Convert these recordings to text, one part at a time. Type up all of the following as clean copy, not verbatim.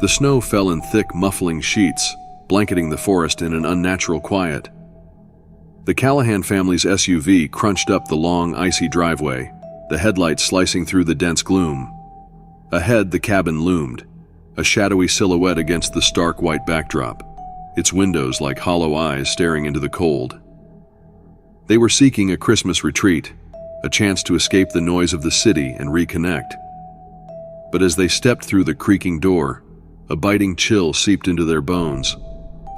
The snow fell in thick, muffling sheets, blanketing the forest in an unnatural quiet. The Callahan family's SUV crunched up the long, icy driveway, the headlights slicing through the dense gloom. Ahead, the cabin loomed, a shadowy silhouette against the stark white backdrop, its windows like hollow eyes staring into the cold. They were seeking a Christmas retreat, a chance to escape the noise of the city and reconnect. But as they stepped through the creaking door, a biting chill seeped into their bones,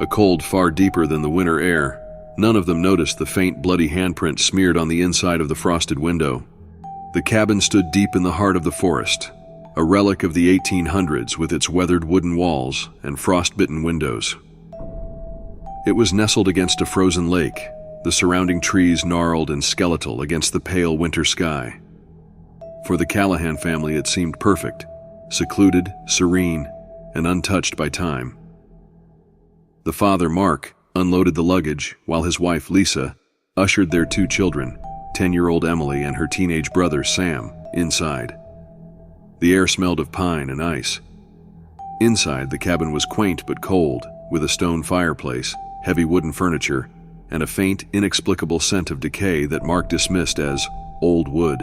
a cold far deeper than the winter air. None of them noticed the faint, bloody handprint smeared on the inside of the frosted window. The cabin stood deep in the heart of the forest, a relic of the 1800s with its weathered wooden walls and frost-bitten windows. It was nestled against a frozen lake, the surrounding trees gnarled and skeletal against the pale winter sky. For the Callahan family, it seemed perfect, secluded, serene, and untouched by time. The father, Mark, unloaded the luggage, while his wife, Lisa, ushered their two children, 10-year-old Emily and her teenage brother, Sam, inside. The air smelled of pine and ice. Inside, the cabin was quaint but cold, with a stone fireplace, heavy wooden furniture, and a faint, inexplicable scent of decay that Mark dismissed as old wood.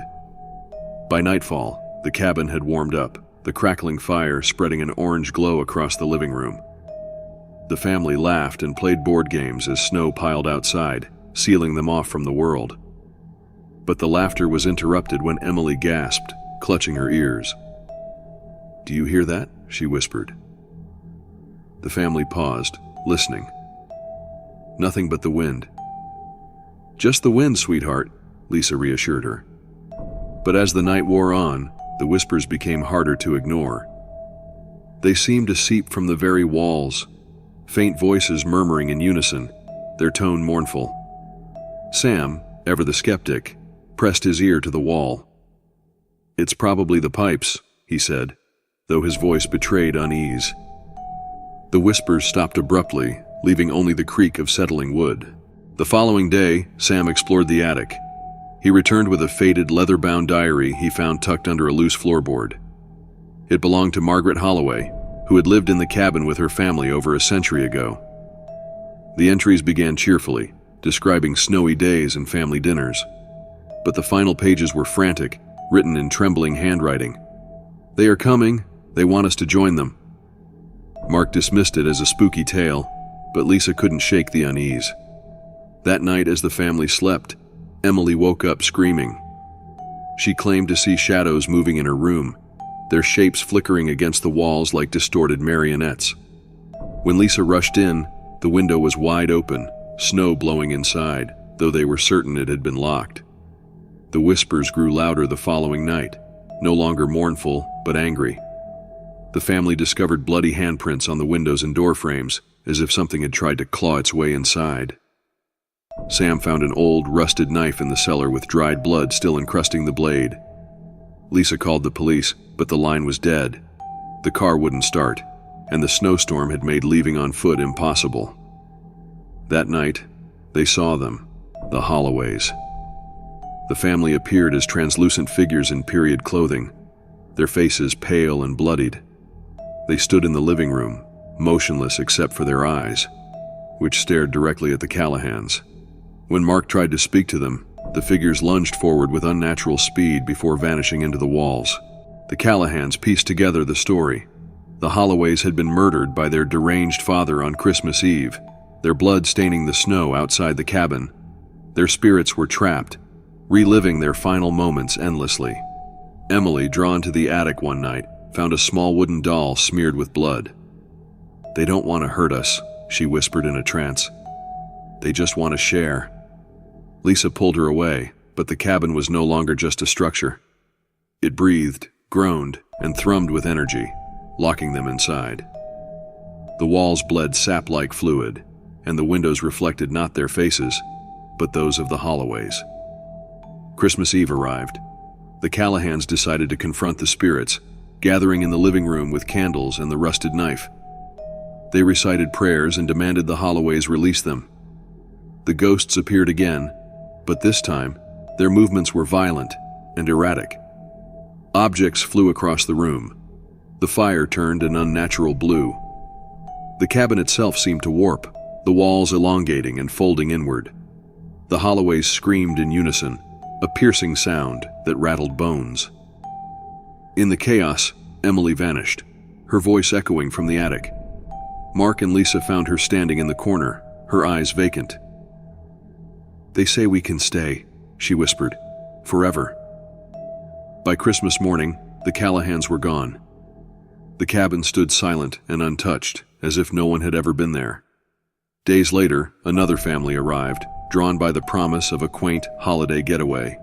By nightfall, the cabin had warmed up, the crackling fire spreading an orange glow across the living room. The family laughed and played board games as snow piled outside, sealing them off from the world. But the laughter was interrupted when Emily gasped, clutching her ears. "Do you hear that?" she whispered. The family paused, listening. Nothing but the wind. "Just the wind, sweetheart," Lisa reassured her. But as the night wore on, the whispers became harder to ignore. They seemed to seep from the very walls, faint voices murmuring in unison, their tone mournful. Sam, ever the skeptic, pressed his ear to the wall. "It's probably the pipes," he said, though his voice betrayed unease. The whispers stopped abruptly, leaving only the creak of settling wood. The following day, Sam explored the attic. He returned with a faded, leather-bound diary he found tucked under a loose floorboard. It belonged to Margaret Holloway, who had lived in the cabin with her family over a century ago. The entries began cheerfully, describing snowy days and family dinners. But the final pages were frantic, written in trembling handwriting. "They are coming. They want us to join them." Mark dismissed it as a spooky tale, but Lisa couldn't shake the unease. That night, as the family slept, Emily woke up screaming. She claimed to see shadows moving in her room, their shapes flickering against the walls like distorted marionettes. When Lisa rushed in, the window was wide open, snow blowing inside, though they were certain it had been locked. The whispers grew louder the following night, no longer mournful, but angry. The family discovered bloody handprints on the windows and door frames, as if something had tried to claw its way inside. Sam found an old, rusted knife in the cellar with dried blood still encrusting the blade. Lisa called the police, but the line was dead. The car wouldn't start, and the snowstorm had made leaving on foot impossible. That night, they saw them, the Holloways. The family appeared as translucent figures in period clothing, their faces pale and bloodied. They stood in the living room, motionless except for their eyes, which stared directly at the Callahans. When Mark tried to speak to them, the figures lunged forward with unnatural speed before vanishing into the walls. The Callahans pieced together the story. The Holloways had been murdered by their deranged father on Christmas Eve, their blood staining the snow outside the cabin. Their spirits were trapped, reliving their final moments endlessly. Emily, drawn to the attic one night, found a small wooden doll smeared with blood. "They don't want to hurt us," she whispered in a trance. "They just want to share." Lisa pulled her away, but the cabin was no longer just a structure. It breathed, groaned, and thrummed with energy, locking them inside. The walls bled sap-like fluid, and the windows reflected not their faces, but those of the Holloways. Christmas Eve arrived. The Callahans decided to confront the spirits, gathering in the living room with candles and the rusted knife. They recited prayers and demanded the Holloways release them. The ghosts appeared again, but this time, their movements were violent and erratic. Objects flew across the room. The fire turned an unnatural blue. The cabin itself seemed to warp, the walls elongating and folding inward. The holloways screamed in unison, a piercing sound that rattled bones. In the chaos, Emily vanished, her voice echoing from the attic. Mark and Lisa found her standing in the corner, her eyes vacant. "They say we can stay," she whispered, "forever." By Christmas morning, the Callahans were gone. The cabin stood silent and untouched, as if no one had ever been there. Days later, another family arrived, drawn by the promise of a quaint holiday getaway.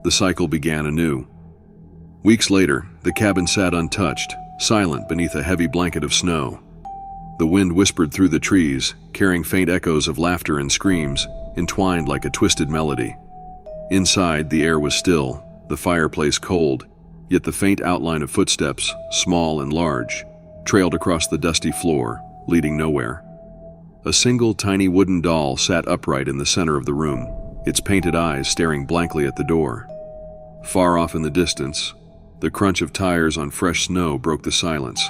The cycle began anew. Weeks later, the cabin sat untouched, silent beneath a heavy blanket of snow. The wind whispered through the trees, carrying faint echoes of laughter and screams, entwined like a twisted melody. Inside, the air was still, the fireplace cold, yet the faint outline of footsteps, small and large, trailed across the dusty floor, leading nowhere. A single tiny wooden doll sat upright in the center of the room, its painted eyes staring blankly at the door. Far off in the distance, the crunch of tires on fresh snow broke the silence.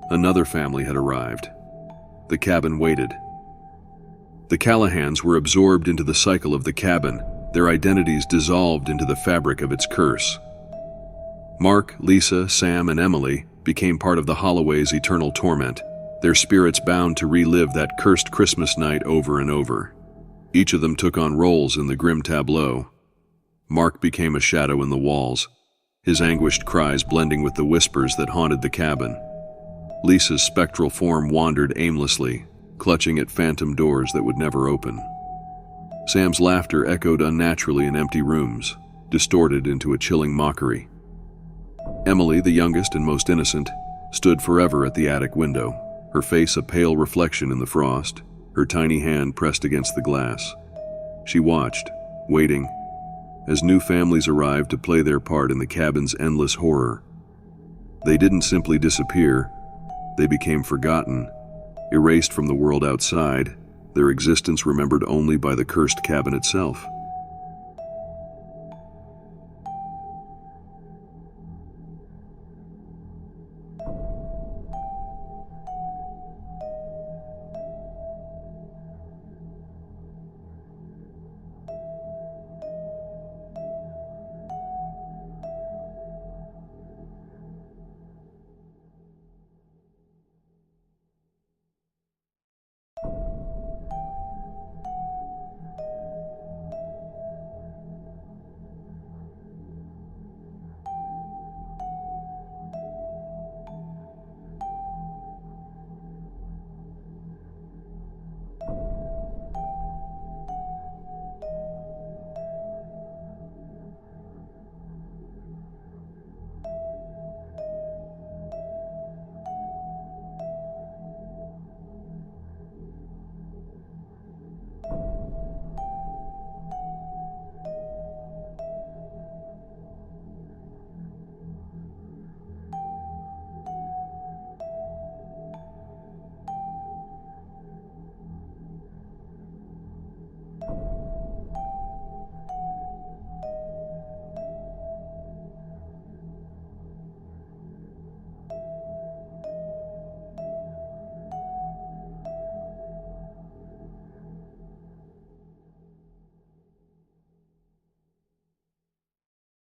Another family had arrived. The cabin waited. The Callahans were absorbed into the cycle of the cabin, their identities dissolved into the fabric of its curse. Mark, Lisa, Sam, and Emily became part of the Holloway's eternal torment, their spirits bound to relive that cursed Christmas night over and over. Each of them took on roles in the grim tableau. Mark became a shadow in the walls, his anguished cries blending with the whispers that haunted the cabin. Lisa's spectral form wandered aimlessly, clutching at phantom doors that would never open. Sam's laughter echoed unnaturally in empty rooms, distorted into a chilling mockery. Emily, the youngest and most innocent, stood forever at the attic window, her face a pale reflection in the frost, her tiny hand pressed against the glass. She watched, waiting, as new families arrived to play their part in the cabin's endless horror. They didn't simply disappear, they became forgotten, erased from the world outside, their existence remembered only by the cursed cabin itself.